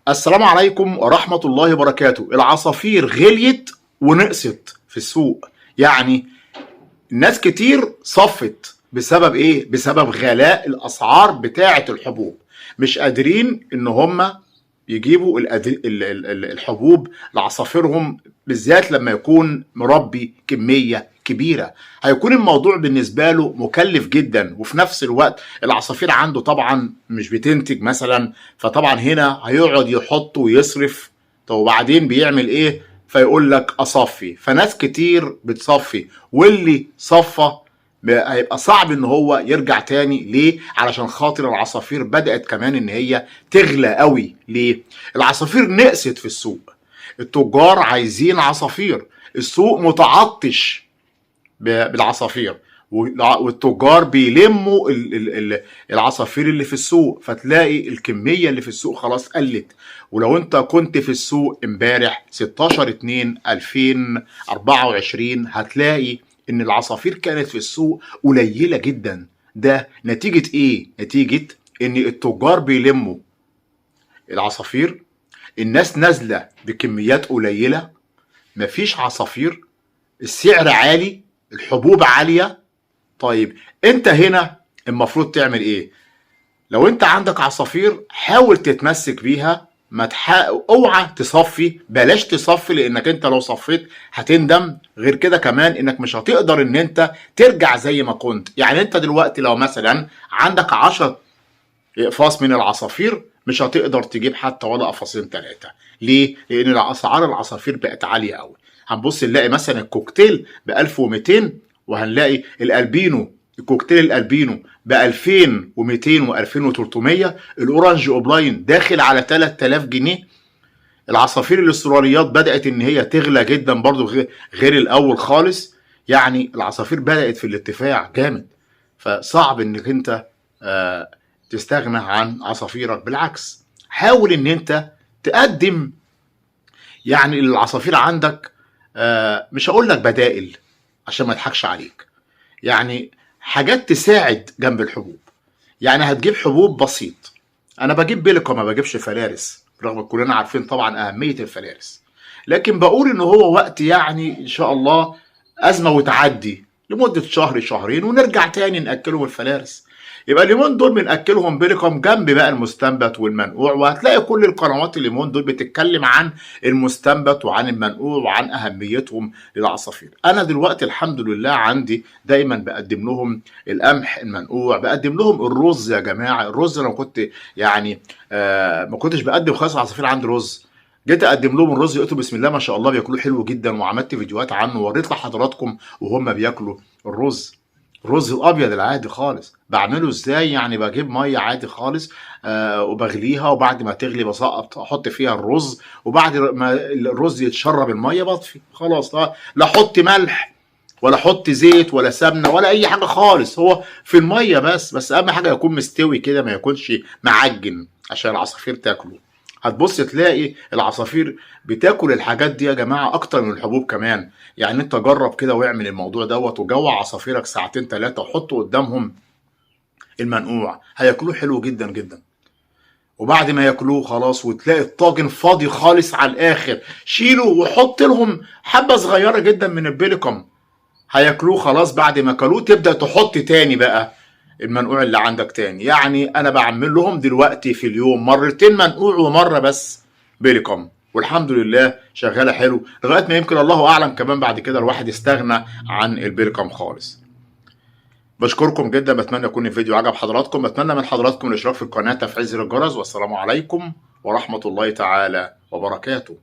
السلام عليكم ورحمة الله وبركاته. العصافير غليت ونقصت في السوق، يعني ناس كتير صفت بسبب ايه؟ بسبب غلاء الاسعار بتاعة الحبوب. مش قادرين ان هم يجيبوا الحبوب لعصافيرهم، بالذات لما يكون مربي كمية كبيرة. هيكون الموضوع بالنسبة له مكلف جدا، وفي نفس الوقت العصافير عنده طبعا مش بتنتج مثلا، فطبعا هنا هيقعد يحط ويصرف. طب وبعدين بيعمل ايه؟ فيقول لك اصفي. فناس كتير بتصفي، واللي صفى هيبقى صعب ان هو يرجع تاني. ليه؟ علشان خاطر العصافير بدأت كمان ان هي تغلى قوي. ليه؟ العصافير نقصت في السوق، التجار عايزين عصافير، السوق متعطش بالعصافير، والتجار بيلموا العصافير اللي في السوق، فتلاقي الكمية اللي في السوق خلاص قلت. ولو انت كنت في السوق امبارح 16/2/2024 هتلاقي ان العصافير كانت في السوق قليلة جدا. ده نتيجة ايه؟ نتيجة ان التجار بيلموا العصافير، الناس نازلة بكميات قليلة، مفيش عصافير، السعر عالي، الحبوب عالية. طيب انت هنا المفروض تعمل ايه؟ لو انت عندك عصافير حاول تتمسك بيها، ما اوعى تصفي، بلاش تصفي، لانك انت لو صفيت هتندم. غير كده كمان انك مش هتقدر ان انت ترجع زي ما كنت. يعني انت دلوقتي لو مثلا عندك 10 اقفاص من العصافير مش هتقدر تجيب حتى ولا قفصين 3. ليه؟ لان اسعار العصافير بقت عالية قوي. هنبص نلاقي مثلا الكوكتيل ب 1200، وهنلاقي الالبينو، الكوكتيل الالبينو ب 2200 و2300. الاورنج اوبلاين داخل على 3000 جنيه. العصافير الاستراليات بدأت ان هي تغلى جدا برضو، غير الاول خالص. يعني العصافير بدأت في الارتفاع جامد، فصعب انك انت تستغنى عن عصافيرك. بالعكس حاول ان انت تقدم يعني العصافير عندك، مش هقول لك بدائل عشان ما اضحكش عليك، يعني حاجات تساعد جنب الحبوب. يعني هتجيب حبوب بسيط، انا بجيب بيليكا ما بجيبش فلارس، رغم كلنا عارفين طبعا اهمية الفلارس، لكن بقول ان هو وقت يعني ان شاء الله ازمة وتعدي لمدة شهر شهرين ونرجع تاني نأكلهم الفلارس. يبقى اليومين دول بنأكلهم بيليكم جنب بقى المستنبت والمنقوع، وهتلاقي كل القنوات اليومين دول بتتكلم عن المستنبت وعن المنقوع وعن أهميتهم للعصافير. أنا دلوقتي الحمد لله عندي دايما بقدم لهم القمح المنقوع، بقدم لهم الرز. يا جماعة الرز أنا كنت يعني ما كنتش بقدم خالص العصافير عندي رز، جيت اقدم لهم الرز لقيته بسم الله ما شاء الله بياكلوه حلو جدا، وعملت فيديوهات عنه ووريت لحضراتكم وهم بياكلوا الرز الابيض العادي خالص. بعمله ازاي؟ يعني بجيب ميه عادي خالص وبغليها، وبعد ما تغلي بسقط احط فيها الرز، وبعد ما الرز يتشرب الميه بطفي خلاص. لا احط ملح ولا احط زيت ولا سمنه ولا اي حاجه خالص، هو في الميه بس اهم حاجه يكون مستوي كده، ما يكونش معجن عشان العصافير تاكله. هتبص تلاقي العصافير بتاكل الحاجات دي يا جماعه اكتر من الحبوب كمان. يعني انت جرب كده واعمل الموضوع دوت، وجوع عصافيرك ساعتين 3 وحط قدامهم المنقوع، هياكلوه حلو جدا جدا. وبعد ما ياكلوه خلاص وتلاقي الطاجن فاضي خالص على الاخر، شيله وحط لهم حبه صغيره جدا من البيليكم، هياكلوه خلاص. بعد ما كلوه تبدا تحط تاني بقى المنقوع اللي عندك تاني. يعني انا بعمل لهم دلوقتي في اليوم مرتين منقوع ومره بس بيليكم، والحمد لله شغاله حلو، لغايه ما يمكن الله اعلم كمان بعد كده الواحد يستغنى عن البيليكم خالص. بشكركم جدا، بتمنى يكون الفيديو عجب حضراتكم، بتمنى من حضراتكم الاشتراك في القناه، تفعيل زر الجرس، والسلام عليكم ورحمه الله تعالى وبركاته.